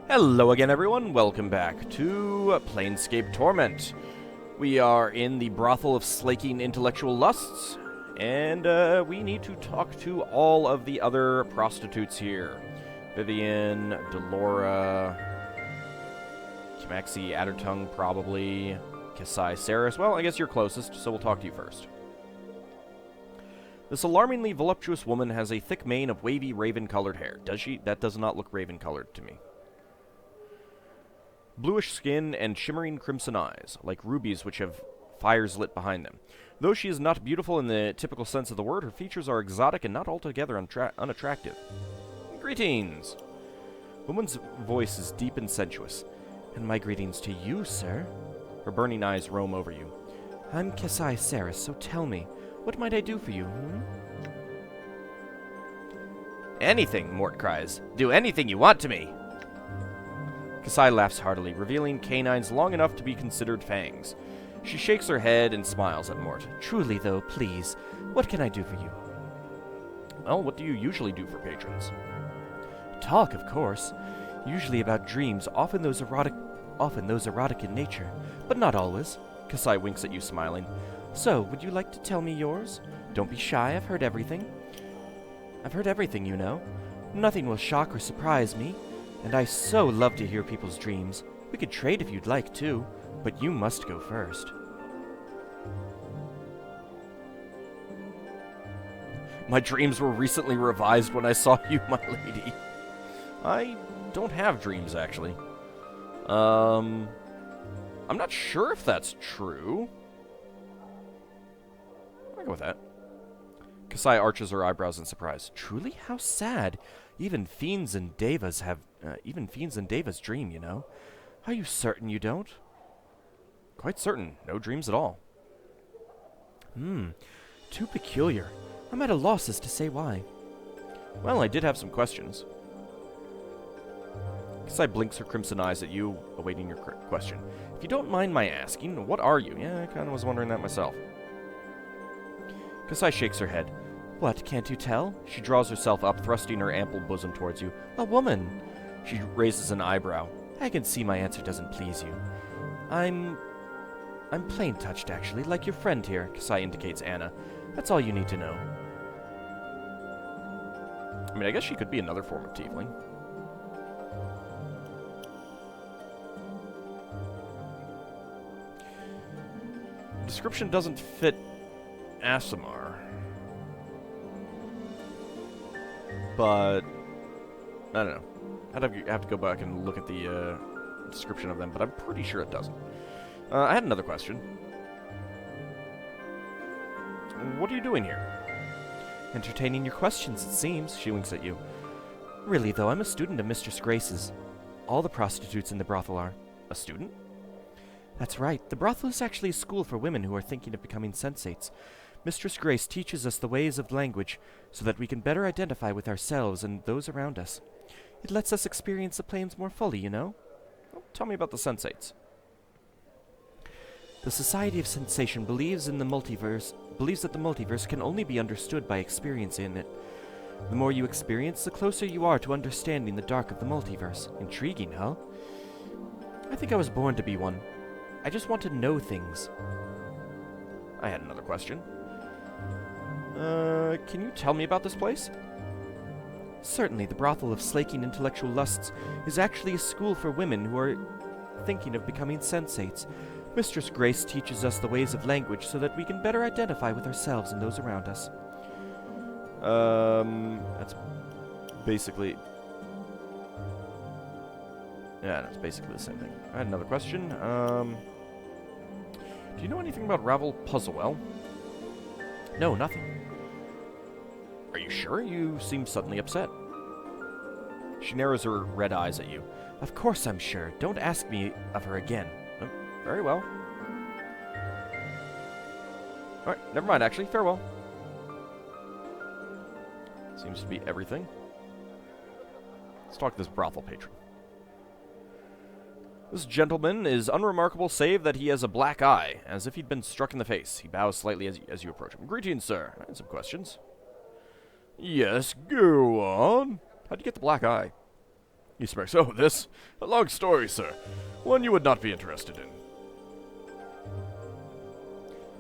Hello again, everyone. Welcome back to Planescape Torment. We are in the brothel of slaking intellectual lusts, and we need to talk to all of the other prostitutes here. Vivian, Delora, Kimasxi, Addertongue, probably, Casai, Saris. Well, I guess you're closest, so we'll talk to you first. This alarmingly voluptuous woman has a thick mane of wavy raven-colored hair. Does she? That does not look raven-colored to me. Bluish skin and shimmering crimson eyes, like rubies which have fires lit behind them. Though she is not beautiful in the typical sense of the word, her features are exotic and not altogether unattractive. Greetings! Woman's voice is deep and sensuous. And my greetings to you, sir. Her burning eyes roam over you. I'm Casai Saris, so tell me, what might I do for you, Anything, Mort cries. Do anything you want to me. Casai laughs heartily, revealing canines long enough to be considered fangs. She shakes her head and smiles at Mort. Truly, though, please, what can I do for you? Well, what do you usually do for patrons? Talk, of course. Usually about dreams, often those erotic in nature, but not always. Casai winks at you, smiling. So, would you like to tell me yours? Don't be shy, I've heard everything. I've heard everything, you know. Nothing will shock or surprise me. And I so love to hear people's dreams. We could trade if you'd like to, but you must go first. My dreams were recently revised when I saw you, my lady. I don't have dreams, actually. I'm not sure if that's true. I'll go with that. Casai arches her eyebrows in surprise. Truly? How sad. Even fiends and devas dream, you know. Are you certain you don't? Quite certain. No dreams at all. Too peculiar. I'm at a loss as to say why. Well, I did have some questions. Casai blinks her crimson eyes at you, awaiting your question. If you don't mind my asking, what are you? Yeah, I kind of was wondering that myself. Casai shakes her head. What, can't you tell? She draws herself up, thrusting her ample bosom towards you. A woman! She raises an eyebrow. I can see my answer doesn't please you. I'm plain touched, actually, like your friend here, Casai indicates Anna. That's all you need to know. I mean, I guess she could be another form of tiefling. Description doesn't fit Aasimar. But I don't know. I'd have to go back and look at the description of them, but I'm pretty sure it doesn't. I had another question. What are you doing here? Entertaining your questions, it seems, she winks at you. Really, though, I'm a student of Mistress Grace's. All the prostitutes in the brothel are. A student? That's right. The brothel is actually a school for women who are thinking of becoming sensates. Mistress Grace teaches us the ways of language so that we can better identify with ourselves and those around us. It lets us experience the planes more fully, you know? Well, tell me about the sensates. The Society of Sensation believes that the multiverse can only be understood by experiencing it. The more you experience, the closer you are to understanding the dark of the multiverse. Intriguing, huh? I think I was born to be one. I just want to know things. I had another question. Can you tell me about this place? Certainly, the brothel of slaking intellectual lusts is actually a school for women who are thinking of becoming sensates. Mistress Grace teaches us the ways of language so that we can better identify with ourselves and those around us. That's basically... Yeah, that's basically the same thing. I had another question. Do you know anything about Ravel Puzzlewell? No, nothing. Are you sure? You seem suddenly upset. She narrows her red eyes at you. Of course I'm sure. Don't ask me of her again. Oh, very well. Alright, never mind, actually. Farewell. Seems to be everything. Let's talk to this brothel patron. This gentleman is unremarkable save that he has a black eye, as if he'd been struck in the face. He bows slightly as you approach him. Greetings, sir. I had some questions. Yes, go on. How'd you get the black eye? He smirks. Oh, this? A long story, sir. One you would not be interested in.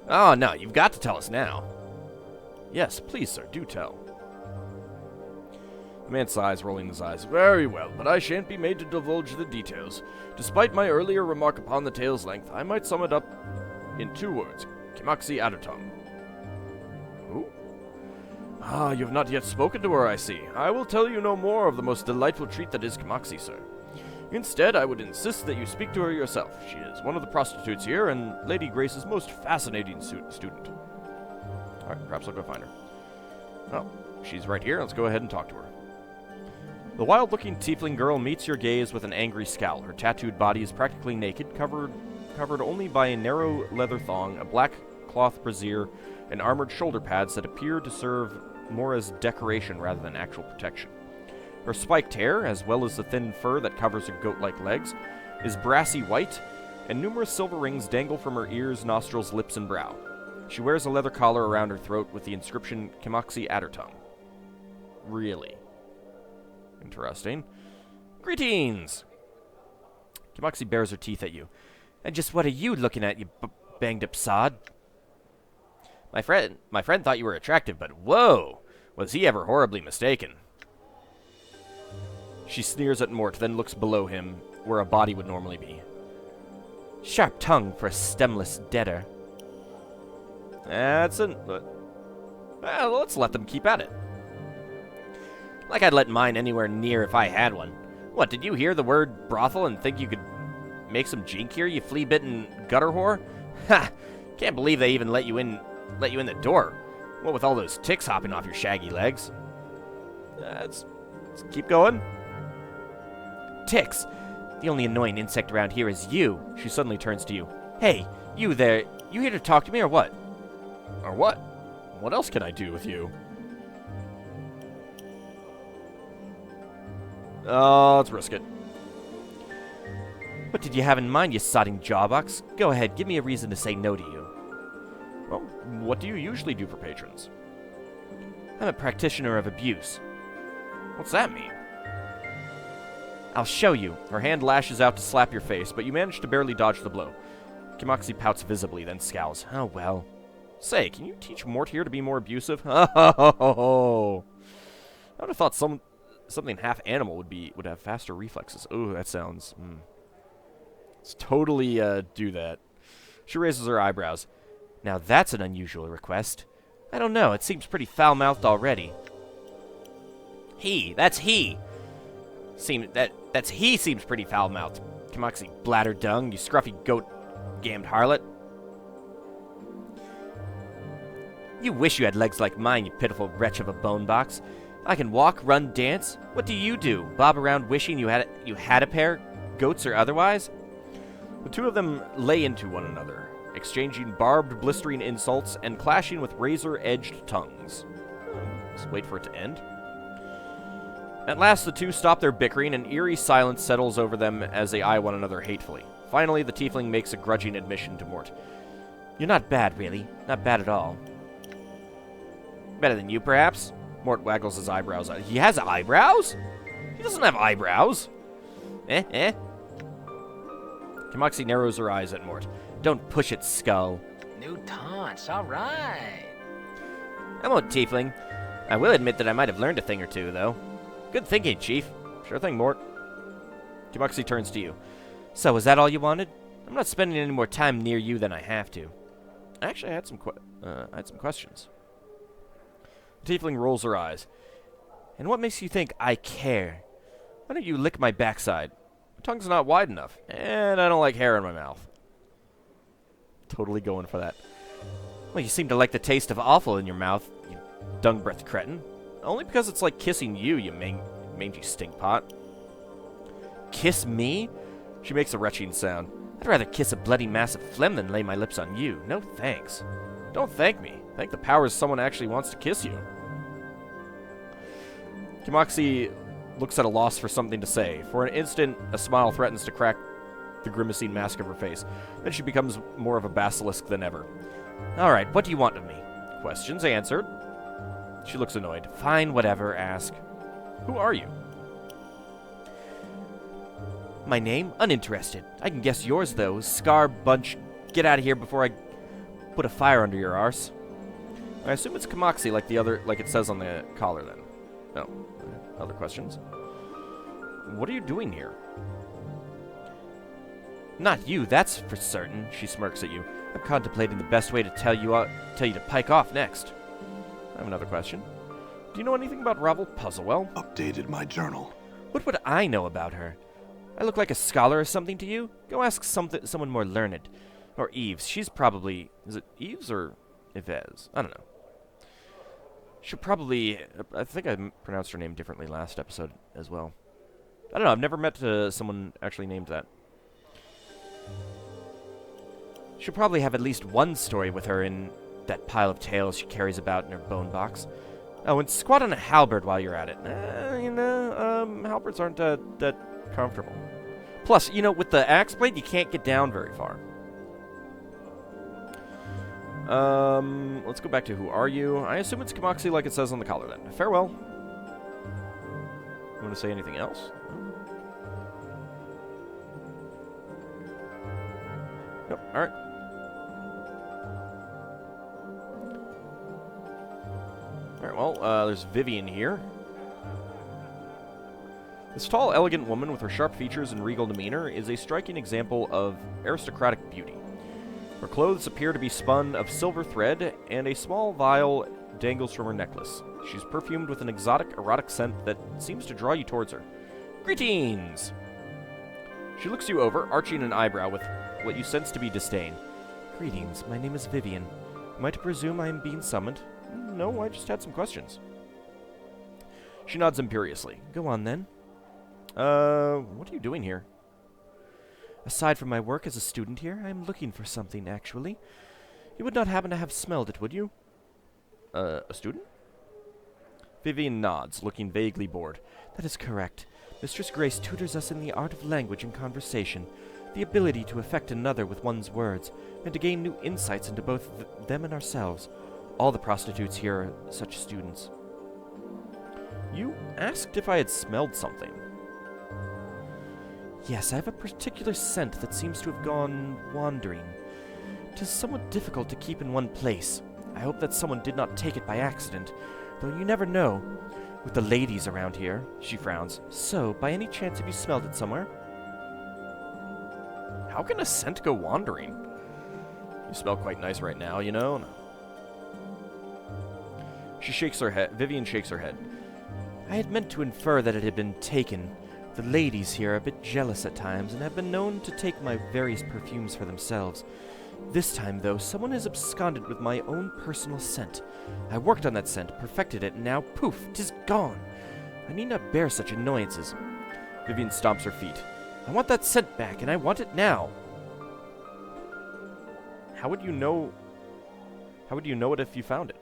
Oh, no, you've got to tell us now. Yes, please, sir, do tell. The man sighs, rolling his eyes. Very well, but I shan't be made to divulge the details. Despite my earlier remark upon the tale's length, I might sum it up in 2 words. Kimasxi Aderton. Who? Ah, you have not yet spoken to her, I see. I will tell you no more of the most delightful treat that is Kimasxi, sir. Instead, I would insist that you speak to her yourself. She is one of the prostitutes here, and Lady Grace's most fascinating student. Alright, perhaps I'll go find her. Oh, she's right here. Let's go ahead and talk to her. The wild-looking tiefling girl meets your gaze with an angry scowl. Her tattooed body is practically naked, covered only by a narrow leather thong, a black cloth brassiere, and armored shoulder pads that appear to serve more as decoration rather than actual protection. Her spiked hair, as well as the thin fur that covers her goat-like legs, is brassy white, and numerous silver rings dangle from her ears, nostrils, lips, and brow. She wears a leather collar around her throat with the inscription Kimasxi Aderton. Really? Interesting. Greetings! Kimasxi bares her teeth at you. And just what are you looking at, you banged-up sod? My friend thought you were attractive, but whoa! Was he ever horribly mistaken? She sneers at Mort, then looks below him, where a body would normally be. Sharp tongue for a stemless deader. Well, let's let them keep at it. Like I'd let mine anywhere near if I had one. What, did you hear the word brothel and think you could make some jink here, you flea-bitten gutter whore? Ha! Can't believe they even let you in the door. What with all those ticks hopping off your shaggy legs? Let's keep going. Ticks! The only annoying insect around here is you. She suddenly turns to you. Hey, you there. You here to talk to me or what? Or what? What else can I do with you? Let's risk it. What did you have in mind, you sodding jawbox? Go ahead, give me a reason to say no to you. Well, what do you usually do for patrons? I'm a practitioner of abuse. What's that mean? I'll show you. Her hand lashes out to slap your face, but you manage to barely dodge the blow. Kimasxi pouts visibly, then scowls. Oh, well. Say, can you teach Mort here to be more abusive? Oh, I would have thought something half animal would have faster reflexes. Ooh, that sounds... Let's totally do that. She raises her eyebrows. Now that's an unusual request. I don't know, it seems pretty foul-mouthed already. That's he! He seems pretty foul-mouthed. Kimasxi bladder dung, you scruffy goat-gammed harlot. You wish you had legs like mine, you pitiful wretch of a bone box. I can walk, run, dance. What do you do? Bob around wishing you had a pair, goats or otherwise? The two of them lay into one another, exchanging barbed, blistering insults and clashing with razor-edged tongues. Just wait for it to end. At last, the two stop their bickering, and eerie silence settles over them as they eye one another hatefully. Finally, the tiefling makes a grudging admission to Mort. You're not bad, really. Not bad at all. Better than you, perhaps? Mort waggles his eyebrows. He has eyebrows? He doesn't have eyebrows. Kimasxi narrows her eyes at Mort. Don't push it, skull. New taunts, all right. I'm a tiefling. I will admit that I might have learned a thing or two, though. Good thinking, Chief. Sure thing, Mort. Kimasxi turns to you. So, is that all you wanted? I'm not spending any more time near you than I have to. Actually, I had some questions. The tiefling rolls her eyes. And what makes you think I care? Why don't you lick my backside? My tongue's not wide enough, and I don't like hair in my mouth. Totally going for that. Well, you seem to like the taste of offal in your mouth, you dung-breathed cretin. Only because it's like kissing you, you mangy stinkpot. Kiss me? She makes a retching sound. I'd rather kiss a bloody mass of phlegm than lay my lips on you. No thanks. Don't thank me. Thank the powers someone actually wants to kiss you. Kimasxi looks at a loss for something to say. For an instant, a smile threatens to crack the grimacing mask of her face. Then she becomes more of a basilisk than ever. All right, what do you want of me? Questions answered. She looks annoyed. Fine, whatever, ask. Who are you? My name? Uninterested. I can guess yours, though. Scar bunch. Get out of here before I put a fire under your arse. I assume it's Kimasxi like it says on the collar, then. No. Other questions? What are you doing here? Not you, that's for certain, she smirks at you. I'm contemplating the best way to tell you to pike off next. I have another question. Do you know anything about Ravel Puzzlewell? Updated my journal. What would I know about her? I look like a scholar or something to you? Go ask someone more learned. Or Eves. She's probably... Is it Eves or Yves? I don't know. She'll probably... I think I pronounced her name differently last episode as well. I don't know. I've never met someone actually named that. She'll probably have at least one story with her in that pile of tales she carries about in her bone box. Oh, and squat on a halberd while you're at it. Halberds aren't that comfortable. Plus, with the axe blade, you can't get down very far. Let's go back to who are you? I assume it's Kimasxi like it says on the collar then. Farewell. You want to say anything else? Nope, alright. Alright, well, there's Vivian here. This tall, elegant woman with her sharp features and regal demeanor is a striking example of aristocratic beauty. Her clothes appear to be spun of silver thread, and a small vial dangles from her necklace. She's perfumed with an exotic, erotic scent that seems to draw you towards her. Greetings! She looks you over, arching an eyebrow with what you sense to be disdain. Greetings, my name is Vivian. Am I to presume I am being summoned? No, I just had some questions. She nods imperiously. Go on, then. What are you doing here? Aside from my work as a student here, I am looking for something, actually. You would not happen to have smelled it, would you? A student? Vivian nods, looking vaguely bored. That is correct. Mistress Grace tutors us in the art of language and conversation, the ability to affect another with one's words, and to gain new insights into both them and ourselves. All the prostitutes here are such students. You asked if I had smelled something. Yes, I have a particular scent that seems to have gone wandering. It is somewhat difficult to keep in one place. I hope that someone did not take it by accident, though you never know. With the ladies around here, she frowns. So, by any chance have you smelled it somewhere? How can a scent go wandering? You smell quite nice right now, No. She shakes her head. Vivian shakes her head. I had meant to infer that it had been taken. The ladies here are a bit jealous at times and have been known to take my various perfumes for themselves. This time, though, someone has absconded with my own personal scent. I worked on that scent, perfected it, and now, poof, 'tis gone. I need not bear such annoyances. Vivian stomps her feet. I want that scent back, and I want it now. How would you know it if you found it?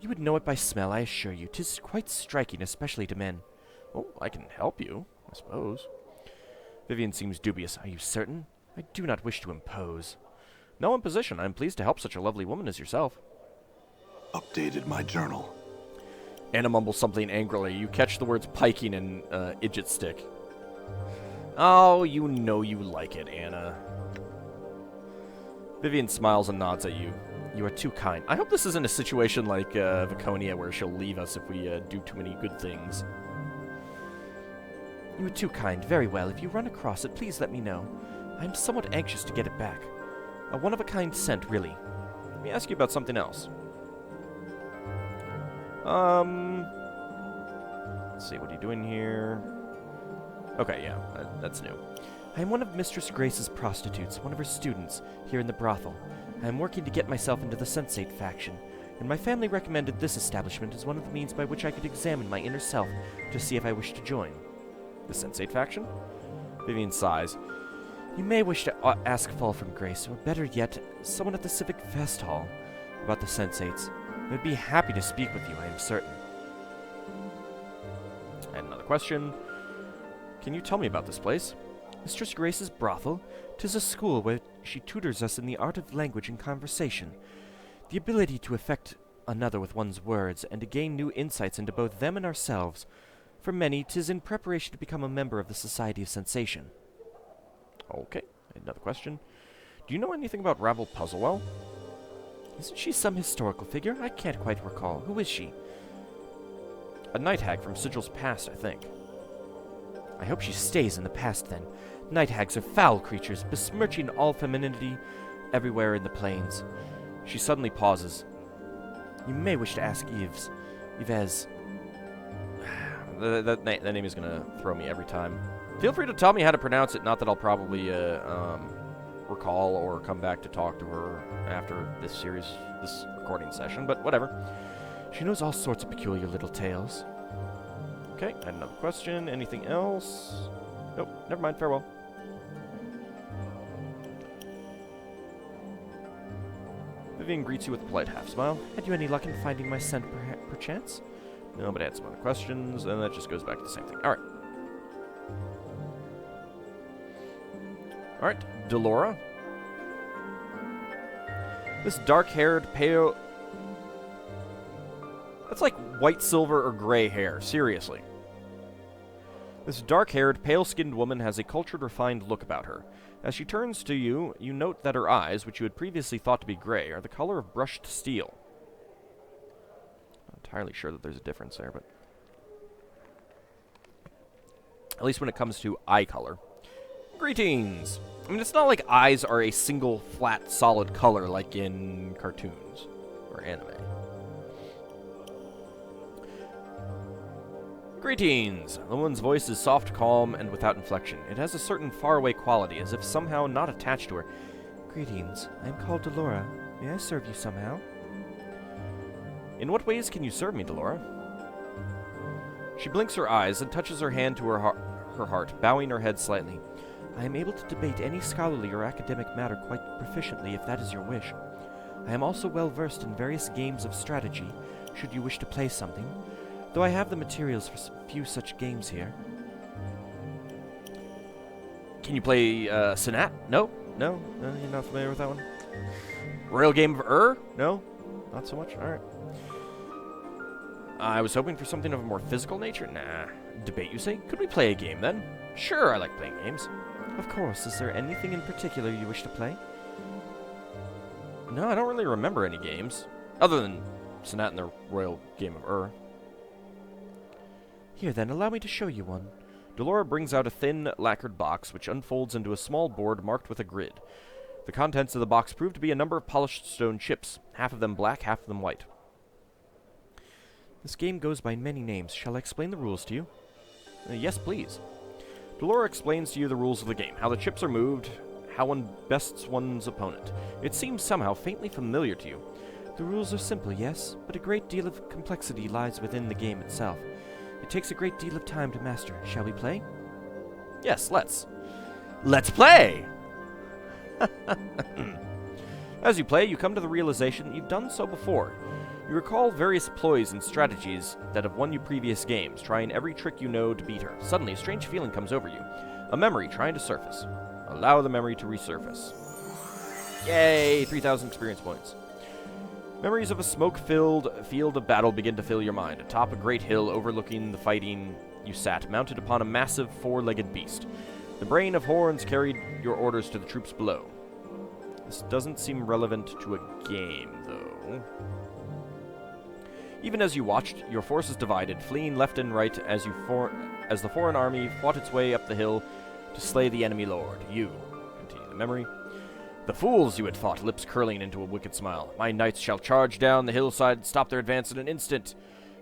You would know it by smell, I assure you. 'Tis quite striking, especially to men. Oh, I can help you, I suppose. Vivian seems dubious. Are you certain? I do not wish to impose. No imposition. I am pleased to help such a lovely woman as yourself. Updated my journal. Anna mumbles something angrily. You catch the words piking and idjit stick. Oh, you know you like it, Anna. Vivian smiles and nods at you. You are too kind. I hope this isn't a situation like Viconia where she'll leave us if we do too many good things. You are too kind. Very well. If you run across it, please let me know. I am somewhat anxious to get it back. A one-of-a-kind scent, really. Let me ask you about something else. Let's see, what are you doing here? Okay, yeah, that's new. I am one of Mistress Grace's prostitutes, one of her students, here in the brothel. I am working to get myself into the Sensate faction, and my family recommended this establishment as one of the means by which I could examine my inner self to see if I wish to join. The Sensate faction? Vivian sighs. You may wish to ask Fall from Grace, or better yet, someone at the Civic Fest Hall, about the Sensates. I would be happy to speak with you, I am certain. And another question. Can you tell me about this place? Mistress Grace's brothel. 'Tis a school where she tutors us in the art of language and conversation. The ability to affect another with one's words, and to gain new insights into both them and ourselves. For many, 'tis in preparation to become a member of the Society of Sensation. Okay, another question. Do you know anything about Ravel Puzzlewell? Isn't she some historical figure? I can't quite recall. Who is she? A night hag from Sigil's past, I think. I hope she stays in the past, then. Night hags are foul creatures, besmirching all femininity everywhere in the plains. She suddenly pauses. You may wish to ask Yves. That name is going to throw me every time. Feel free to tell me how to pronounce it, not that I'll probably recall or come back to talk to her after this recording session, but whatever. She knows all sorts of peculiar little tales. Okay, I had another question. Anything else? Nope, never mind, farewell. Vivian greets you with a polite half-smile. Had you any luck in finding my scent, perchance? No, but I had some other questions, and that just goes back to the same thing. Alright. Alright, Delora. This dark-haired, pale... That's like white, silver, or gray hair. Seriously. This dark-haired, pale-skinned woman has a cultured, refined look about her. As she turns to you, you note that her eyes, which you had previously thought to be gray, are the color of brushed steel. Not entirely sure that there's a difference there, but... At least when it comes to eye color. Greetings! I mean, it's not like eyes are a single, flat, solid color like in cartoons or anime. Greetings! The woman's voice is soft, calm, and without inflection. It has a certain faraway quality, as if somehow not attached to her. Greetings. I am called Delora. May I serve you somehow? In what ways can you serve me, Delora? She blinks her eyes and touches her hand to her heart, bowing her head slightly. I am able to debate any scholarly or academic matter quite proficiently, if that is your wish. I am also well versed in various games of strategy, should you wish to play something, though I have the materials for a few such games here. Can you play, Senat? No? No? You're not familiar with that one? Royal Game of No? Not so much? Alright. I was hoping for something of a more physical nature. Nah. Debate, you say? Could we play a game, then? Sure, I like playing games. Of course. Is there anything in particular you wish to play? No, I don't really remember any games. Other than Senat and the Royal Game of Here, then, allow me to show you one. Delora brings out a thin, lacquered box, which unfolds into a small board marked with a grid. The contents of the box prove to be a number of polished stone chips, half of them black, half of them white. This game goes by many names. Shall I explain the rules to you? Yes, please. Delora explains to you the rules of the game, how the chips are moved, how one bests one's opponent. It seems somehow faintly familiar to you. The rules are simple, yes, but a great deal of complexity lies within the game itself. It takes a great deal of time to master. Shall we play? Yes, let's. Let's play! As you play, you come to the realization that you've done so before. You recall various ploys and strategies that have won you previous games, trying every trick you know to beat her. Suddenly, a strange feeling comes over you. A memory trying to surface. Allow the memory to resurface. Yay! 3,000 experience points. Memories of a smoke-filled field of battle begin to fill your mind. Atop a great hill overlooking the fighting, you sat, mounted upon a massive four-legged beast. The brain of horns carried your orders to the troops below. This doesn't seem relevant to a game, though. Even as you watched, your forces divided, fleeing left and right as the foreign army fought its way up the hill to slay the enemy lord. You, continue the memory. The fools you had fought, lips curling into a wicked smile. My knights shall charge down the hillside and stop their advance in an instant.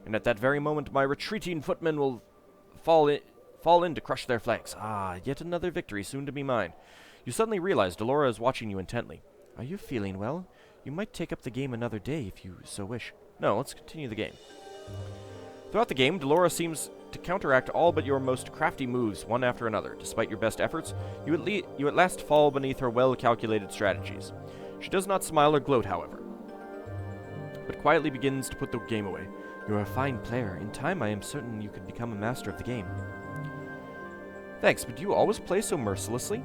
And at that very moment, my retreating footmen will fall in to crush their flanks. Ah, yet another victory soon to be mine. You suddenly realize Delora is watching you intently. Are you feeling well? You might take up the game another day if you so wish. No, let's continue the game. Throughout the game, Delora seems to counteract all but your most crafty moves, one after another. Despite your best efforts, you at last fall beneath her well-calculated strategies. She does not smile or gloat, however, but quietly begins to put the game away. You are a fine player. In time, I am certain you could become a master of the game. Thanks, but do you always play so mercilessly?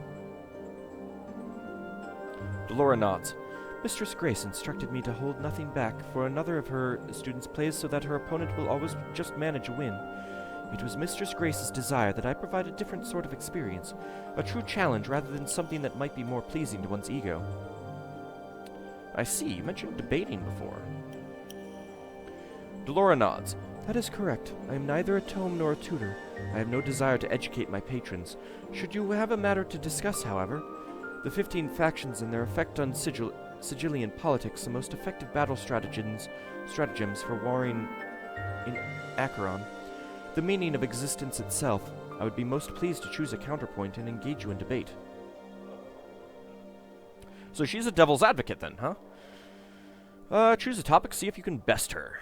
Delora nods. Mistress Grace instructed me to hold nothing back, for another of her students plays so that her opponent will always just manage a win. It was Mistress Grace's desire that I provide a different sort of experience, a true challenge rather than something that might be more pleasing to one's ego. I see. You mentioned debating before. Delora nods. That is correct. I am neither a tome nor a tutor. I have no desire to educate my patrons. Should you have a matter to discuss, however, the 15 factions and their effect on Sigilian politics, the most effective battle stratagems for warring in Acheron, the meaning of existence itself, I would be most pleased to choose a counterpoint and engage you in debate. So she's a devil's advocate then, huh? Choose a topic, see if you can best her.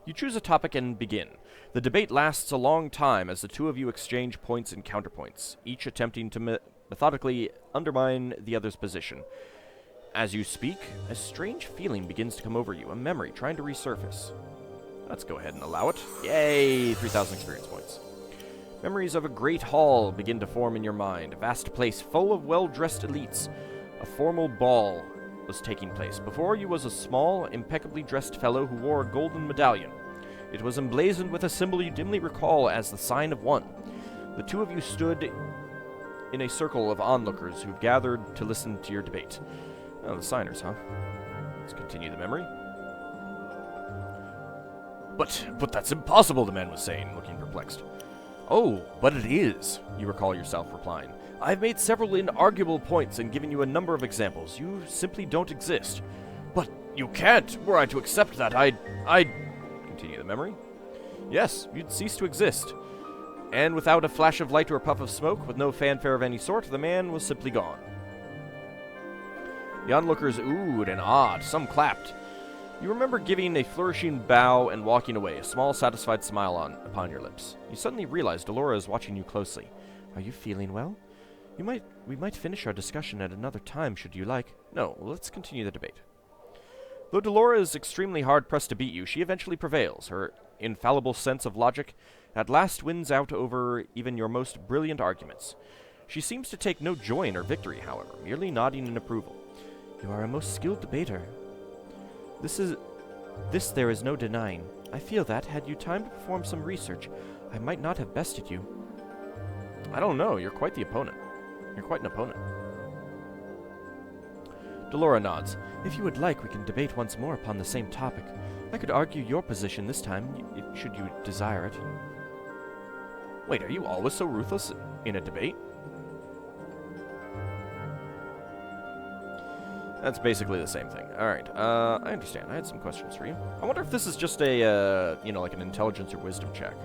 You choose a topic and begin. The debate lasts a long time as the two of you exchange points and counterpoints, each attempting to methodically undermine the other's position. As you speak, a strange feeling begins to come over you, a memory trying to resurface. Let's go ahead and allow it. Yay! 3,000 experience points. Memories of a great hall begin to form in your mind, a vast place full of well-dressed elites. A formal ball was taking place. Before you was a small, impeccably dressed fellow who wore a golden medallion. It was emblazoned with a symbol you dimly recall as the sign of one. The two of you stood in a circle of onlookers who've gathered to listen to your debate. Oh, the signers, huh? Let's continue the memory. But that's impossible, the man was saying, looking perplexed. Oh, but it is, you recall yourself replying. I've made several inarguable points and given you a number of examples. You simply don't exist. But you can't. Were I to accept that, I'd... Continue the memory. Yes, you'd cease to exist. And without a flash of light or a puff of smoke, with no fanfare of any sort, the man was simply gone. The onlookers oohed and awed. Some clapped. You remember giving a flourishing bow and walking away, a small, satisfied smile upon your lips. You suddenly realize Delora is watching you closely. Are you feeling well? We might finish our discussion at another time, should you like. No, let's continue the debate. Though Delora is extremely hard-pressed to beat you, she eventually prevails. Her infallible sense of logic at last wins out over even your most brilliant arguments. She seems to take no joy in her victory, however, merely nodding in approval. You are a most skilled debater. This there is no denying. I feel that, had you time to perform some research, I might not have bested you. I don't know, you're quite the opponent. You're quite an opponent. Delora nods. If you would like, we can debate once more upon the same topic. I could argue your position this time, should you desire it. Wait, are you always so ruthless in a debate? That's basically the same thing. Alright, I understand. I had some questions for you. I wonder if this is just a, like an intelligence or wisdom check.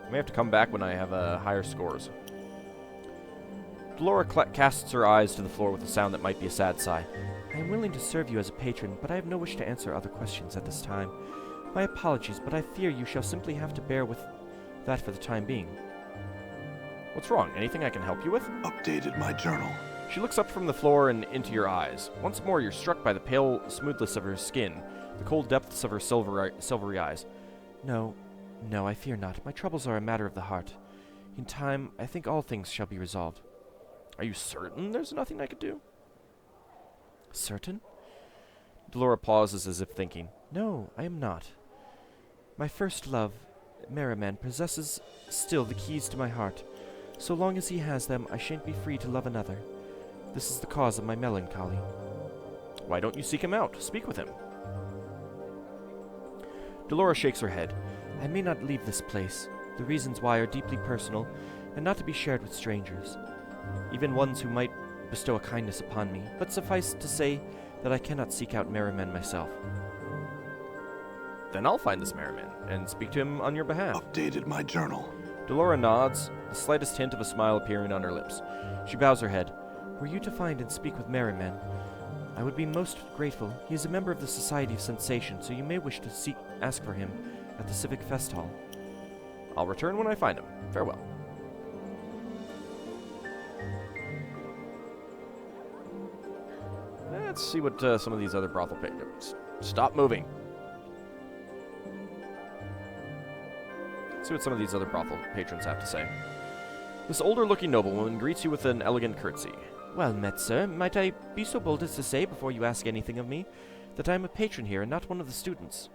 I may have to come back when I have higher scores. Delora casts her eyes to the floor with a sound that might be a sad sigh. I am willing to serve you as a patron, but I have no wish to answer other questions at this time. My apologies, but I fear you shall simply have to bear with that for the time being. What's wrong? Anything I can help you with? Updated my journal. She looks up from the floor and into your eyes. Once more, you're struck by the pale smoothness of her skin, the cold depths of her silvery eyes. No, I fear not. My troubles are a matter of the heart. In time, I think all things shall be resolved. Are you certain there's nothing I could do? Certain? Delora pauses as if thinking. No, I am not. My first love, Merriman, possesses still the keys to my heart. So long as he has them, I shan't be free to love another. This is the cause of my melancholy. Why don't you seek him out? Speak with him. Delora shakes her head. I may not leave this place. The reasons why are deeply personal, and not to be shared with strangers. Even ones who might bestow a kindness upon me, but suffice to say that I cannot seek out Merriman myself. Then I'll find this Merriman, and speak to him on your behalf. Updated my journal. Delora nods, the slightest hint of a smile appearing on her lips. She bows her head. Were you to find and speak with Merriman, I would be most grateful. He is a member of the Society of Sensation, so you may wish to ask for him at the Civic Fest Hall. I'll return when I find him. Farewell. Let's see what some of these other brothel patrons... Stop moving. Let's see what some of these other brothel patrons have to say. This older-looking noblewoman greets you with an elegant curtsy. Well met, sir. Might I be so bold as to say, before you ask anything of me, that I am a patron here and not one of the students?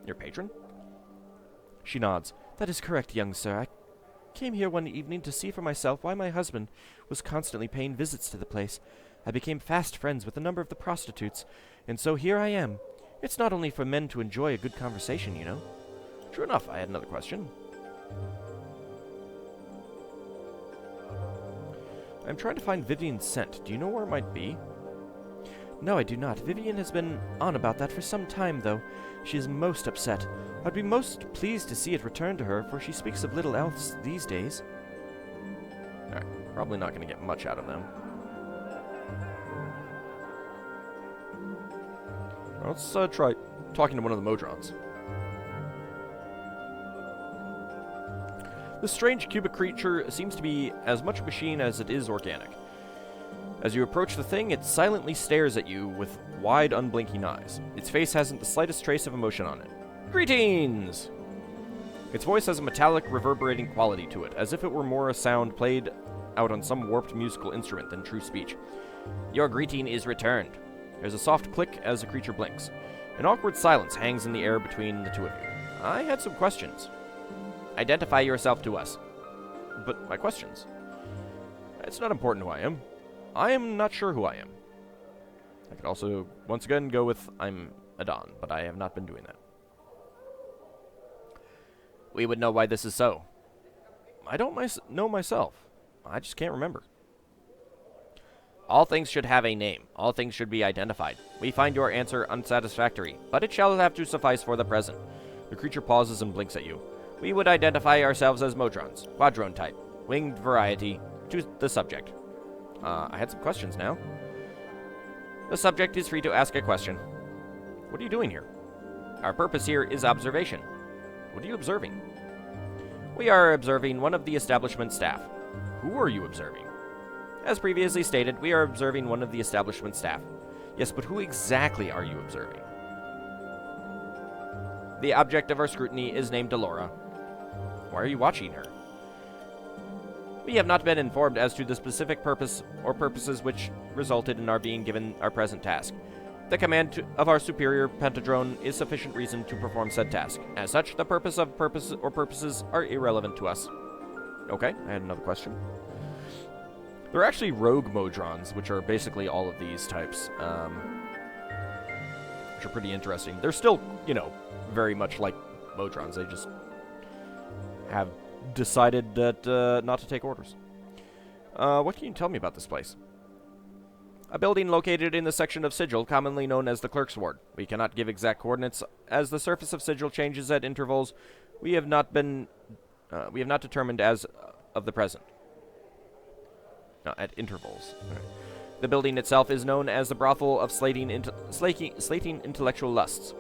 Your patron? She nods. That is correct, young sir. I came here one evening to see for myself why my husband was constantly paying visits to the place. I became fast friends with a number of the prostitutes, and so here I am. It's not only for men to enjoy a good conversation, you know. True enough, I had another question. I'm trying to find Vivian's scent. Do you know where it might be? No, I do not. Vivian has been on about that for some time, though. She is most upset. I'd be most pleased to see it return to her, for she speaks of little else these days. Alright, probably not going to get much out of them. Let's try talking to one of the modrons. This strange cubic creature seems to be as much machine as it is organic. As you approach the thing, it silently stares at you with wide, unblinking eyes. Its face hasn't the slightest trace of emotion on it. Greetings! Its voice has a metallic, reverberating quality to it, as if it were more a sound played out on some warped musical instrument than true speech. Your greeting is returned. There's a soft click as the creature blinks. An awkward silence hangs in the air between the two of you. I had some questions. Identify yourself to us. But my questions? It's not important who I am. I am not sure who I am. I could also, once again, go with I'm Adon, but I have not been doing that. We would know why this is so. I don't know myself. I just can't remember. All things should have a name. All things should be identified. We find your answer unsatisfactory, but it shall have to suffice for the present. The creature pauses and blinks at you. We would identify ourselves as modrons, quadrone type, winged variety, to the subject. I had some questions now. The subject is free to ask a question. What are you doing here? Our purpose here is observation. What are you observing? We are observing one of the establishment staff. Who are you observing? As previously stated, we are observing one of the establishment staff. Yes, but who exactly are you observing? The object of our scrutiny is named Delora. Why are you watching her? We have not been informed as to the specific purpose or purposes which resulted in our being given our present task. The command of our superior Pentadrone is sufficient reason to perform said task. As such, the purposes are irrelevant to us. Okay, I had another question. There are actually rogue modrons, which are basically all of these types, which are pretty interesting. They're still, you know, very much like modrons. They just have decided that not to take orders. What can you tell me about this place? A building located in the section of Sigil commonly known as the Clerk's Ward. We cannot give exact coordinates, as the surface of Sigil changes at intervals. We have not determined as of the present. No, at intervals. Right. The building itself is known as the brothel of slating intellectual lusts.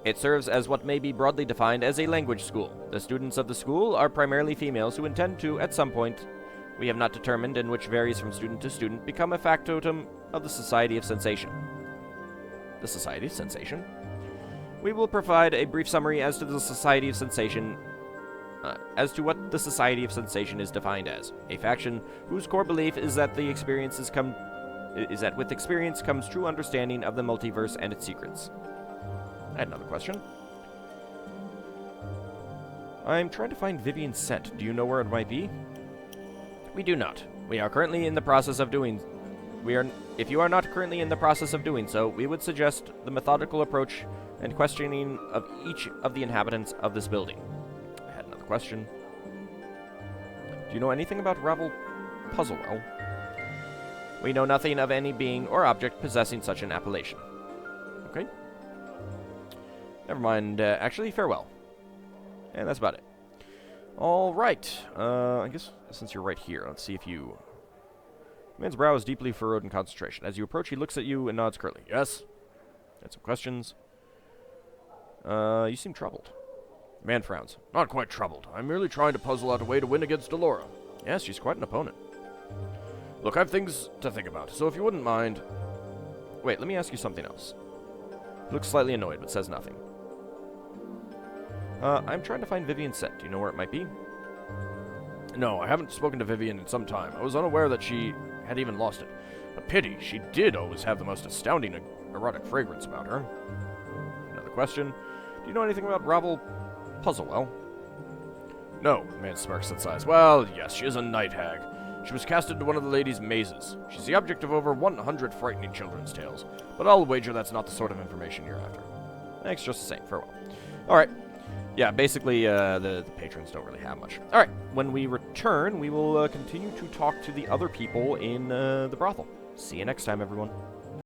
It serves as what may be broadly defined as a language school. The students of the school are primarily females who intend to, at some point, we have not determined and which varies from student to student, become a factotum of the Society of Sensation. The Society of Sensation? We will provide a brief summary as to the Society of Sensation, as to what the Society of Sensation is defined as. A faction whose core belief is that with experience comes true understanding of the multiverse and its secrets. I had another question. I'm trying to find Vivian's scent. Do you know where it might be? We do not. We are currently in the process of doing... If you are not currently in the process of doing so, we would suggest the methodical approach and questioning of each of the inhabitants of this building. I had another question. Do you know anything about Ravel Puzzlewell? We know nothing of any being or object possessing such an appellation. Okay. Never mind. Actually, farewell. And that's about it. All right. I guess since you're right here, let's see if you... The man's brow is deeply furrowed in concentration. As you approach, he looks at you and nods curtly. Yes? Had some questions. You seem troubled. The man frowns. Not quite troubled. I'm merely trying to puzzle out a way to win against Delora. Yes, she's quite an opponent. Look, I have things to think about, so if you wouldn't mind... Wait, let me ask you something else. He looks slightly annoyed, but says nothing. I'm trying to find Vivian's scent. Do you know where it might be? No, I haven't spoken to Vivian in some time. I was unaware that she had even lost it. A pity. She did always have the most astounding erotic fragrance about her. Another question. Do you know anything about Ravel puzzle well. No, the man smirks and sighs. Well, yes, she is a night hag. She was cast into one of the lady's mazes. She's the object of over 100 frightening children's tales, but I'll wager that's not the sort of information you're after. Thanks just the same. Farewell. Alright. Yeah, basically, the patrons don't really have much. Alright, when we return, we will continue to talk to the other people in the brothel. See you next time, everyone.